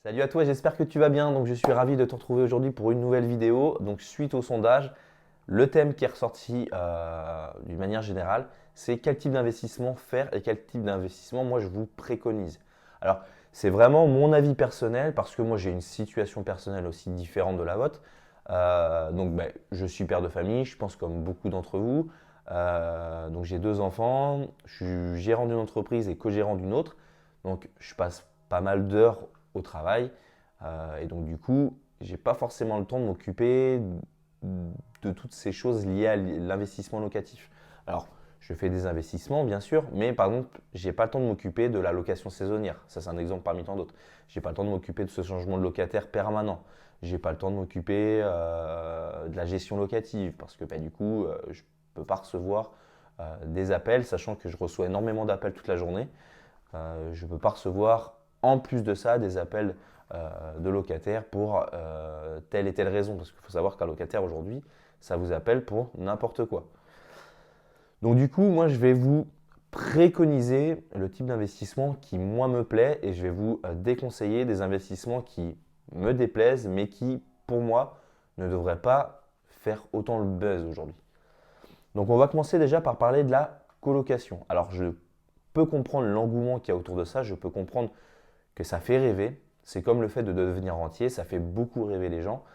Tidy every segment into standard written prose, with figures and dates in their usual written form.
Salut à toi, j'espère que tu vas bien. Donc, je suis ravi de te retrouver aujourd'hui pour une nouvelle vidéo. Donc, suite au sondage, le thème qui est ressorti d'une manière générale, c'est quel type d'investissement faire et quel type d'investissement moi je vous préconise. Alors, c'est vraiment mon avis personnel parce que moi j'ai une situation personnelle aussi différente de la vôtre. Je suis père de famille, je pense comme beaucoup d'entre vous. Donc, j'ai deux enfants, je suis gérant d'une entreprise et co-gérant d'une autre. Donc, je passe pas mal d'heures au travail. Et donc, du coup, j'ai pas forcément le temps de m'occuper de toutes ces choses liées à l'investissement locatif. Alors, je fais des investissements, bien sûr, mais par exemple, j'ai pas le temps de m'occuper de la location saisonnière. Ça, c'est un exemple parmi tant d'autres. J'ai pas le temps de m'occuper de ce changement de locataire permanent. J'ai pas le temps de m'occuper de la gestion locative parce que du coup, je peux pas recevoir des appels, sachant que je reçois énormément d'appels toute la journée. Je ne peux pas recevoir en plus de ça des appels de locataires pour telle et telle raison. Parce qu'il faut savoir qu'un locataire aujourd'hui, ça vous appelle pour n'importe quoi. Donc du coup, moi, je vais vous préconiser le type d'investissement qui, moi, me plaît et je vais vous déconseiller des investissements qui me déplaisent, mais qui, pour moi, ne devraient pas faire autant le buzz aujourd'hui. Donc on va commencer déjà par parler de la colocation. Alors je peux comprendre l'engouement qu'il y a autour de ça, je peux comprendre que ça fait rêver. C'est comme le fait de devenir rentier, ça fait beaucoup rêver les gens.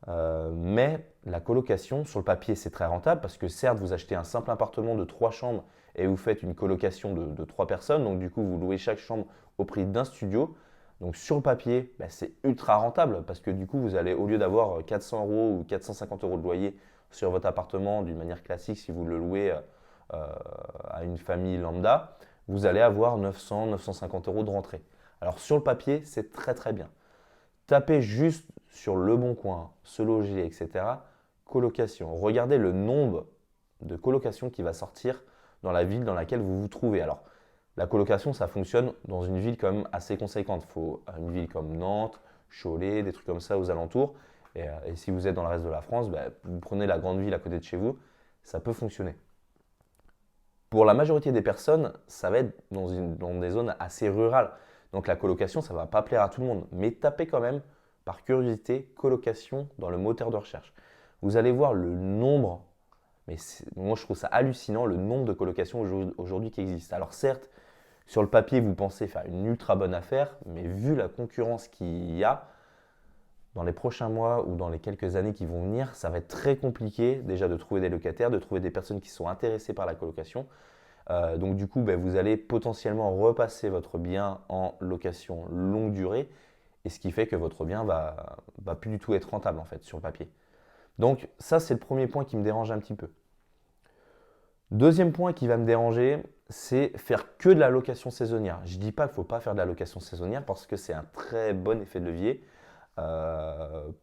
Mais la colocation, sur le papier, c'est très rentable parce que certes, vous achetez un simple appartement de 3 chambres et vous faites une colocation de 3 personnes. Donc du coup, vous louez chaque chambre au prix d'un studio. Donc sur le papier, c'est ultra rentable parce que du coup, vous allez, au lieu d'avoir 400 euros ou 450 euros de loyer sur votre appartement d'une manière classique, si vous le louez à une famille lambda, vous allez avoir 900, 950 euros de rentrée. Alors sur le papier, c'est très très bien. Tapez juste sur Le Bon Coin, Se Loger, etc. Colocation. Regardez le nombre de colocations qui va sortir dans la ville dans laquelle vous vous trouvez. Alors, la colocation, ça fonctionne dans une ville quand même assez conséquente. Il faut une ville comme Nantes, Cholet, des trucs comme ça aux alentours. Et si vous êtes dans le reste de la France, vous prenez la grande ville à côté de chez vous, ça peut fonctionner. Pour la majorité des personnes, ça va être dans des zones assez rurales. Donc la colocation, ça ne va pas plaire à tout le monde. Mais tapez quand même, par curiosité, colocation dans le moteur de recherche. Vous allez voir le nombre, moi je trouve ça hallucinant, le nombre de colocations aujourd'hui qui existent. Alors certes, sur le papier, vous pensez faire une ultra bonne affaire, mais vu la concurrence qu'il y a, dans les prochains mois ou dans les quelques années qui vont venir, ça va être très compliqué déjà de trouver des locataires, de trouver des personnes qui sont intéressées par la colocation. Donc du coup, vous allez potentiellement repasser votre bien en location longue durée, et ce qui fait que votre bien va plus du tout être rentable en fait sur le papier. Donc ça, c'est le premier point qui me dérange un petit peu. Deuxième point qui va me déranger, c'est faire que de la location saisonnière. Je ne dis pas qu'il ne faut pas faire de la location saisonnière parce que c'est un très bon effet de levier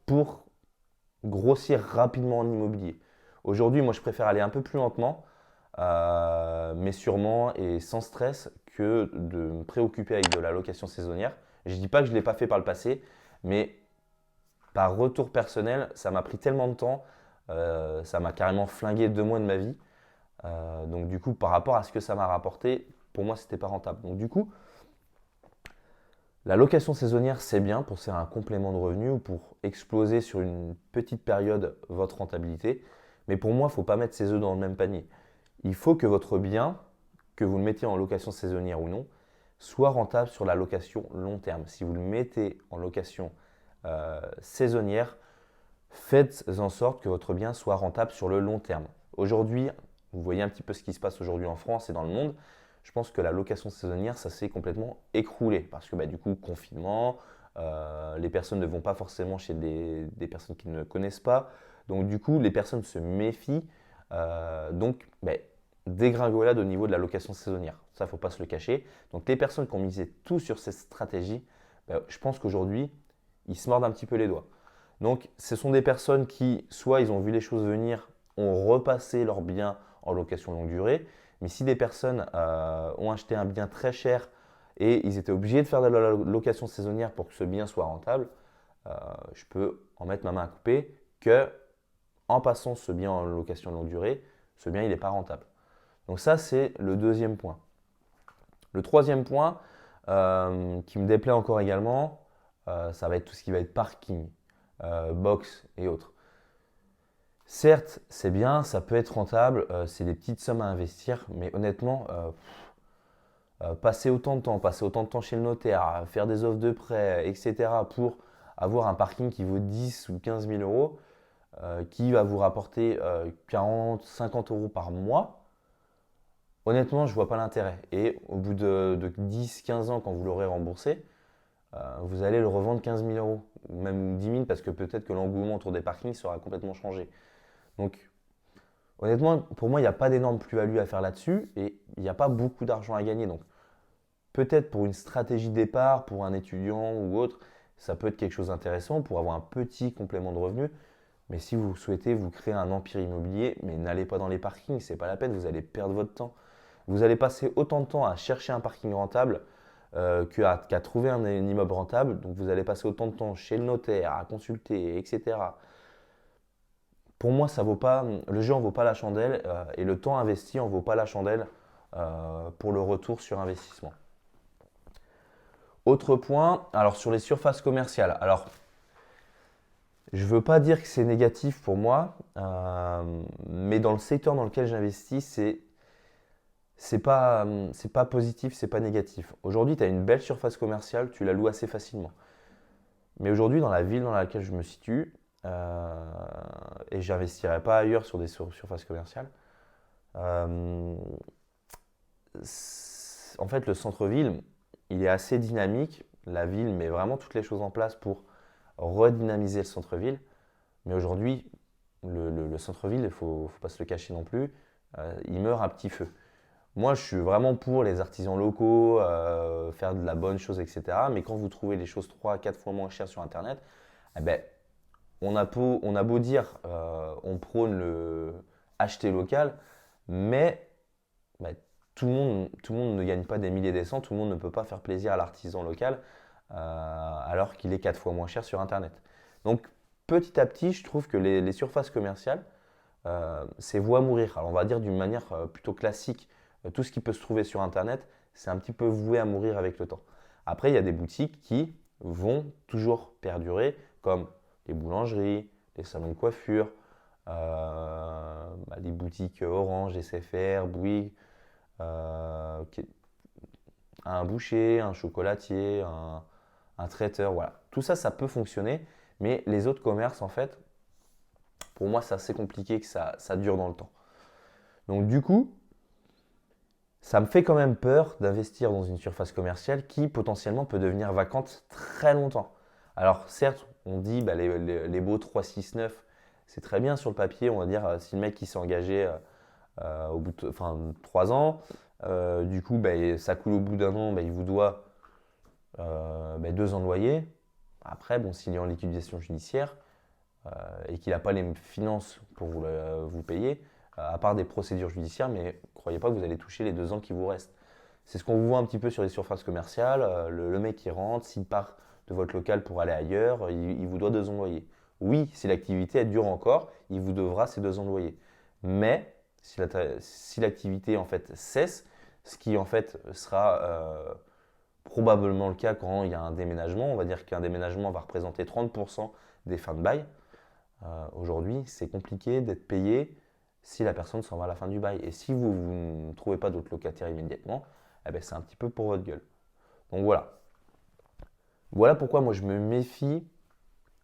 pour grossir rapidement en immobilier. Aujourd'hui, moi, je préfère aller un peu plus lentement, mais sûrement et sans stress, que de me préoccuper avec de la location saisonnière. Je ne dis pas que je ne l'ai pas fait par le passé, mais par retour personnel, ça m'a pris tellement de temps, ça m'a carrément flingué 2 mois de ma vie. Donc du coup, par rapport à ce que ça m'a rapporté, pour moi, c'était pas rentable. Donc du coup, la location saisonnière, c'est bien pour faire un complément de revenu ou pour exploser sur une petite période votre rentabilité. Mais pour moi, il ne faut pas mettre ses œufs dans le même panier. Il faut que votre bien, que vous le mettez en location saisonnière ou non, soit rentable sur la location long terme. Si vous le mettez en location saisonnière, faites en sorte que votre bien soit rentable sur le long terme. Aujourd'hui, vous voyez un petit peu ce qui se passe aujourd'hui en France et dans le monde. Je pense que la location saisonnière, ça s'est complètement écroulé parce que du coup, confinement, les personnes ne vont pas forcément chez des personnes qu'ils ne connaissent pas. Donc du coup, les personnes se méfient. Dégringolade au niveau de la location saisonnière. Ça, il ne faut pas se le cacher. Donc les personnes qui ont misé tout sur cette stratégie, je pense qu'aujourd'hui, ils se mordent un petit peu les doigts. Donc, ce sont des personnes qui, soit ils ont vu les choses venir, ont repassé leur bien en location longue durée, mais si des personnes ont acheté un bien très cher et ils étaient obligés de faire de la location saisonnière pour que ce bien soit rentable, je peux en mettre ma main à couper que en passant ce bien en location longue durée, ce bien il n'est pas rentable. Donc ça, c'est le deuxième point. Le troisième point qui me déplaît encore également, ça va être tout ce qui va être parking, box et autres. Certes, c'est bien, ça peut être rentable, c'est des petites sommes à investir, mais honnêtement, passer autant de temps chez le notaire, faire des offres de prêt, etc., pour avoir un parking qui vaut 10 ou 15 000 euros, qui va vous rapporter 40, 50 euros par mois, honnêtement, je ne vois pas l'intérêt. Et au bout de 10, 15 ans, quand vous l'aurez remboursé, vous allez le revendre 15 000 euros, ou même 10 000, parce que peut-être que l'engouement autour des parkings sera complètement changé. Donc, honnêtement, pour moi, il n'y a pas d'énorme plus-value à faire là-dessus et il n'y a pas beaucoup d'argent à gagner. Donc, peut-être pour une stratégie de départ, pour un étudiant ou autre, ça peut être quelque chose d'intéressant pour avoir un petit complément de revenu. Mais si vous souhaitez vous créer un empire immobilier, mais n'allez pas dans les parkings, c'est pas la peine, vous allez perdre votre temps. Vous allez passer autant de temps à chercher un parking rentable qu'à trouver un immeuble rentable. Donc vous allez passer autant de temps chez le notaire, à consulter, etc. Pour moi, ça vaut pas, le jeu en vaut pas la chandelle et le temps investi en vaut pas la chandelle pour le retour sur investissement. Autre point, alors sur les surfaces commerciales. Alors, je ne veux pas dire que c'est négatif pour moi, mais dans le secteur dans lequel j'investis, c'est pas positif, c'est pas négatif. Aujourd'hui, tu as une belle surface commerciale, tu la loues assez facilement. Mais aujourd'hui, dans la ville dans laquelle je me situe, et j'investirai pas ailleurs sur des surfaces commerciales, en fait, le centre-ville, il est assez dynamique. La ville met vraiment toutes les choses en place pour redynamiser le centre-ville. Mais aujourd'hui, le centre-ville, il ne faut pas se le cacher non plus, il meurt à petit feu. Moi, je suis vraiment pour les artisans locaux, faire de la bonne chose, etc. Mais quand vous trouvez les choses 3 à 4 fois moins chères sur Internet, eh ben, on a beau dire, on prône le acheter local, mais bah, tout le monde ne gagne pas des milliers des cents, tout le monde ne peut pas faire plaisir à l'artisan local alors qu'il est 4 fois moins cher sur Internet. Donc petit à petit, je trouve que les surfaces commerciales, c'est voie à mourir. Alors on va dire d'une manière plutôt classique, tout ce qui peut se trouver sur Internet, c'est un petit peu voué à mourir avec le temps. Après, il y a des boutiques qui vont toujours perdurer, comme les boulangeries, les salons de coiffure, les boutiques Orange, SFR, Bouygues, euh, qui- un boucher, un chocolatier, un traiteur, voilà. Tout ça, ça peut fonctionner, mais les autres commerces, en fait, pour moi, c'est assez compliqué que ça dure dans le temps. Donc du coup, ça me fait quand même peur d'investir dans une surface commerciale qui potentiellement peut devenir vacante très longtemps. Alors certes, on dit les beaux 3, 6, 9, c'est très bien sur le papier, on va dire, si le mec qui s'est engagé au bout de 3 ans, du coup ça coule au bout d'un an, il vous doit 2 ans de loyer. Après, bon, s'il est en liquidation judiciaire et qu'il n'a pas les finances pour vous payer, à part des procédures judiciaires, mais croyez pas que vous allez toucher les 2 ans qui vous restent. C'est ce qu'on vous voit un petit peu sur les surfaces commerciales. Le mec qui rentre, s'il part de votre local pour aller ailleurs, il vous doit 2 ans de loyer. Oui, si l'activité dure encore, il vous devra ces 2 ans de loyer. Mais si l'activité en fait cesse, ce qui en fait sera probablement le cas quand il y a un déménagement, on va dire qu'un déménagement va représenter 30% des fins de bail. Aujourd'hui, c'est compliqué d'être payé si la personne s'en va à la fin du bail. Et si vous ne trouvez pas d'autres locataires immédiatement, eh ben, c'est un petit peu pour votre gueule. Donc voilà. Voilà pourquoi moi je me méfie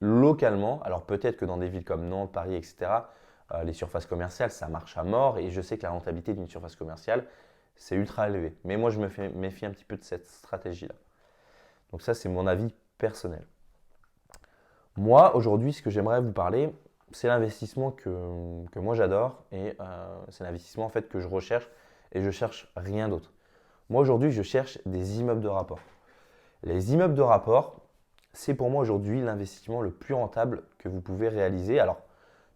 localement. Alors peut-être que dans des villes comme Nantes, Paris, etc., les surfaces commerciales, ça marche à mort. Et je sais que la rentabilité d'une surface commerciale, c'est ultra élevé. Mais moi je me méfie un petit peu de cette stratégie-là. Donc ça, c'est mon avis personnel. Moi, aujourd'hui, ce que j'aimerais vous parler, c'est l'investissement que moi j'adore et c'est l'investissement en fait que je recherche et je cherche rien d'autre. Moi aujourd'hui, je cherche des immeubles de rapport. Les immeubles de rapport, c'est pour moi aujourd'hui l'investissement le plus rentable que vous pouvez réaliser. Alors,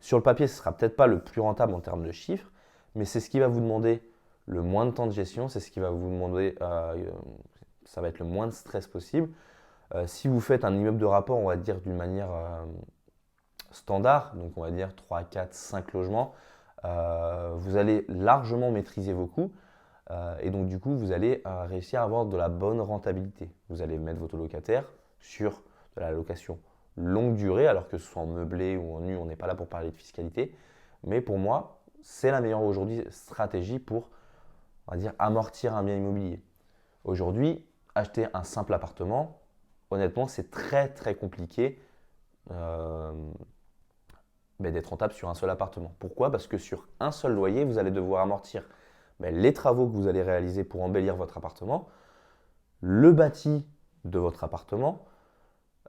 sur le papier, ce ne sera peut-être pas le plus rentable en termes de chiffres, mais c'est ce qui va vous demander le moins de temps de gestion, c'est ce qui va vous demander, ça va être le moins de stress possible. Si vous faites un immeuble de rapport, on va dire d'une manière standard, donc on va dire 3, 4, 5 logements, vous allez largement maîtriser vos coûts et donc du coup vous allez réussir à avoir de la bonne rentabilité. Vous allez mettre votre locataire sur de la location longue durée, alors que ce soit en meublé ou en nu, on n'est pas là pour parler de fiscalité. Mais pour moi, c'est la meilleure aujourd'hui stratégie pour, on va dire, amortir un bien immobilier. Aujourd'hui, acheter un simple appartement, honnêtement, c'est très très compliqué d'être rentable sur un seul appartement. Pourquoi? Parce que sur un seul loyer, vous allez devoir amortir les travaux que vous allez réaliser pour embellir votre appartement, le bâti de votre appartement,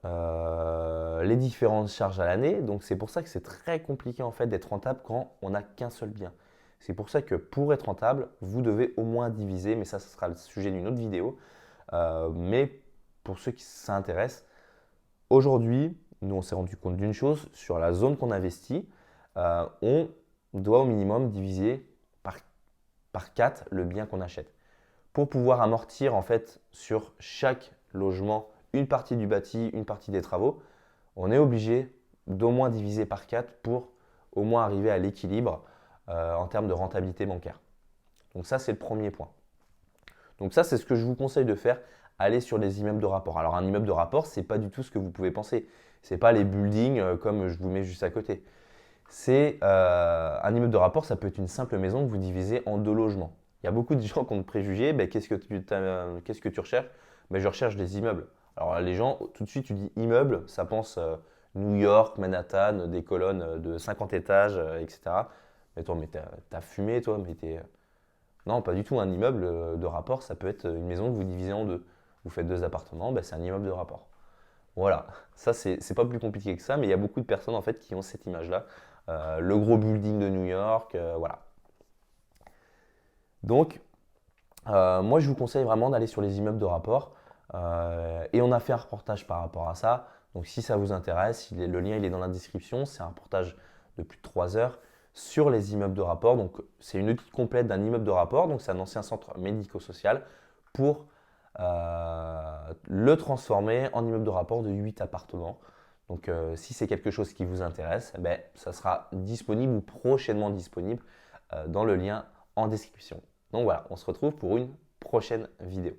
les différentes charges à l'année. Donc c'est pour ça que c'est très compliqué en fait d'être rentable quand on n'a qu'un seul bien. C'est pour ça que pour être rentable, vous devez au moins diviser, mais ça, ce sera le sujet d'une autre vidéo. Mais pour ceux qui s'intéressent, aujourd'hui, nous on s'est rendu compte d'une chose, sur la zone qu'on investit, on doit au minimum diviser par 4 le bien qu'on achète. Pour pouvoir amortir en fait sur chaque logement une partie du bâti, une partie des travaux, on est obligé d'au moins diviser par 4 pour au moins arriver à l'équilibre en termes de rentabilité bancaire. Donc ça, c'est le premier point. Donc ça, c'est ce que je vous conseille de faire, aller sur les immeubles de rapport. Alors un immeuble de rapport, ce n'est pas du tout ce que vous pouvez penser. Ce n'est pas les buildings comme je vous mets juste à côté. C'est un immeuble de rapport, ça peut être une simple maison que vous divisez en 2 logements. Il y a beaucoup de gens qui ont des préjugés. Qu'est-ce que tu recherches? Je recherche des immeubles. Alors les gens, tout de suite, tu dis immeuble, ça pense New York, Manhattan, des colonnes de 50 étages, etc. Mais toi, t'as fumé, toi, Non, pas du tout. Un immeuble de rapport, ça peut être une maison que vous divisez en 2. Vous faites 2 appartements, c'est un immeuble de rapport. Voilà, ça c'est pas plus compliqué que ça, mais il y a beaucoup de personnes en fait qui ont cette image-là. Le gros building de New York, voilà. Donc, moi je vous conseille vraiment d'aller sur les immeubles de rapport. Et on a fait un reportage par rapport à ça. Donc si ça vous intéresse, le lien il est dans la description. C'est un reportage de plus de 3 heures sur les immeubles de rapport. Donc c'est une étude complète d'un immeuble de rapport. Donc c'est un ancien centre médico-social pour le transformer en immeuble de rapport de 8 appartements. Donc si c'est quelque chose qui vous intéresse, ça sera disponible ou prochainement disponible dans le lien en description. Donc voilà, on se retrouve pour une prochaine vidéo.